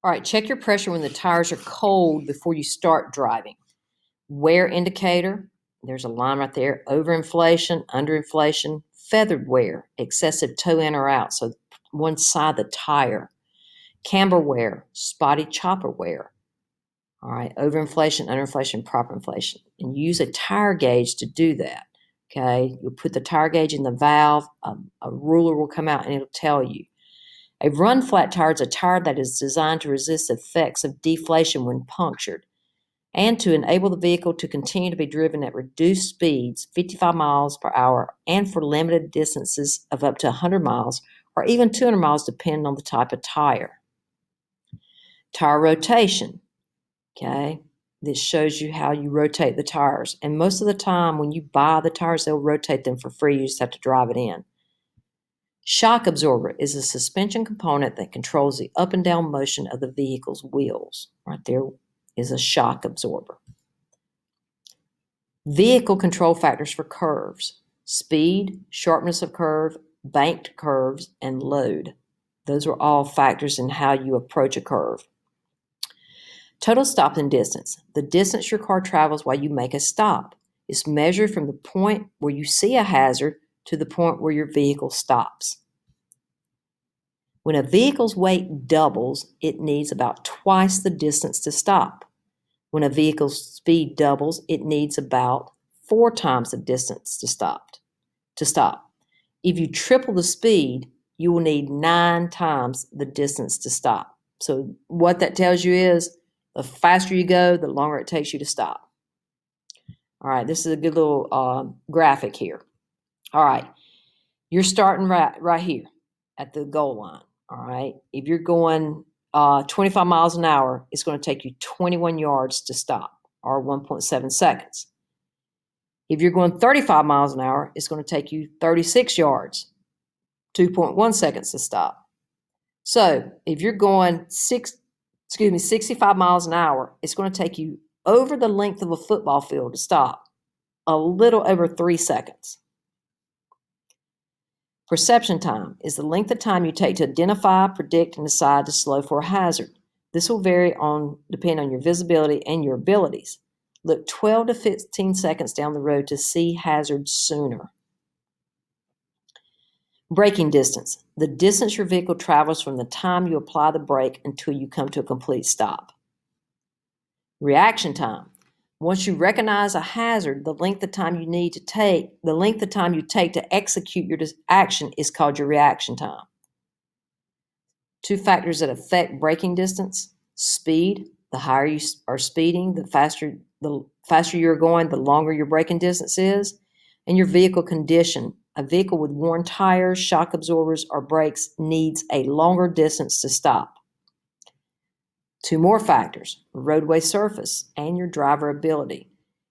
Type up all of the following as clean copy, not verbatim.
All right, check your pressure when the tires are cold before you start driving. Wear indicator, there's a line right there. Overinflation, underinflation, feathered wear, excessive toe in or out, so one side of the tire. Camber wear, spotty chopper wear. All right, overinflation, underinflation, proper inflation. And use a tire gauge to do that. Okay, you'll put the tire gauge in the valve, a ruler will come out and it'll tell you. A run flat tire is a tire that is designed to resist the effects of deflation when punctured and to enable the vehicle to continue to be driven at reduced speeds, 55 miles per hour, and for limited distances of up to 100 miles or even 200 miles depending on the type of tire. Tire rotation, okay? This shows you how you rotate the tires. And most of the time when you buy the tires, they'll rotate them for free. You just have to drive it in. Shock absorber is a suspension component that controls the up and down motion of the vehicle's wheels. Right there is a shock absorber. Vehicle control factors for curves: speed, sharpness of curve, banked curves, and load. Those are all factors in how you approach a curve. Total stopping distance, the distance your car travels while you make a stop, is measured from the point where you see a hazard to the point where your vehicle stops. When a vehicle's weight doubles, it needs about twice the distance to stop. When a vehicle's speed doubles, it needs about 4 times the distance to stop. If you triple the speed, you will need 9 times the distance to stop. So what that tells you is the faster you go, the longer it takes you to stop. All right, this is a good little graphic here. All right, you're starting right here at the goal line. All right, if you're going 25 miles an hour, it's going to take you 21 yards to stop, or 1.7 seconds. If you're going 35 miles an hour, it's going to take you 36 yards, 2.1 seconds to stop. So if you're going 65 miles an hour, it's going to take you over the length of a football field to stop, a little over 3 seconds. Perception time is the length of time you take to identify, predict, and decide to slow for a hazard. This will depend on your visibility and your abilities. Look 12 to 15 seconds down the road to see hazards sooner. Braking distance, the distance your vehicle travels from the time you apply the brake until you come to a complete stop. Reaction time, once you recognize a hazard, the length of time you take to execute your action is called your reaction time. 2 factors that affect braking distance: speed, the higher you are speeding, the faster you're going, the longer your braking distance is, and your vehicle condition. A vehicle with worn tires, shock absorbers, or brakes needs a longer distance to stop. 2 more factors: roadway surface and your driver ability.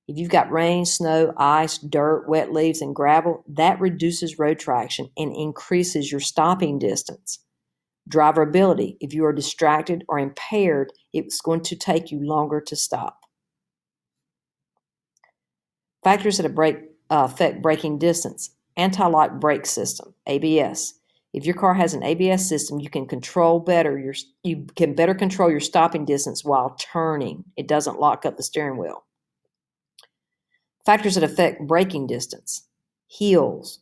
If you've got rain, snow, ice, dirt, wet leaves, and gravel, that reduces road traction and increases your stopping distance. Driver ability, if you are distracted or impaired, it's going to take you longer to stop. Factors that affect braking distance: anti-lock brake system, ABS. If your car has an ABS system, you can better control your stopping distance while turning. It doesn't lock up the steering wheel. Factors that affect braking distance: hills.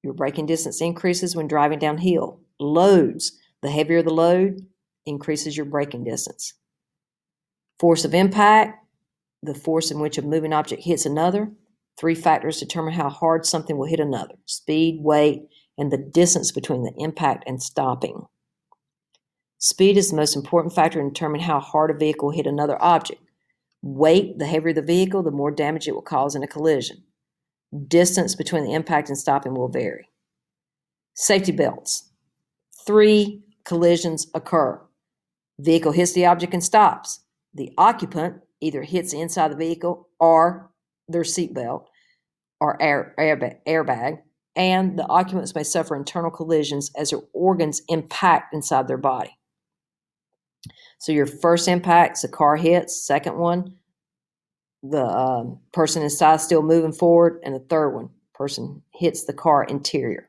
Your braking distance increases when driving downhill. Loads. The heavier the load, increases your braking distance. Force of impact, the force in which a moving object hits another. 3 factors determine how hard something will hit another: speed, weight, and the distance between the impact and stopping. Speed is the most important factor in determining how hard a vehicle will hit another object. Weight, the heavier the vehicle, the more damage it will cause in a collision. Distance between the impact and stopping will vary. Safety belts. 3 collisions occur. Vehicle hits the object and stops. The occupant either hits inside the vehicle or their seatbelt or airbag, and the occupants may suffer internal collisions as their organs impact inside their body. So your first impact, the car hits. Second one, the person inside still moving forward. And the third one, person hits the car interior.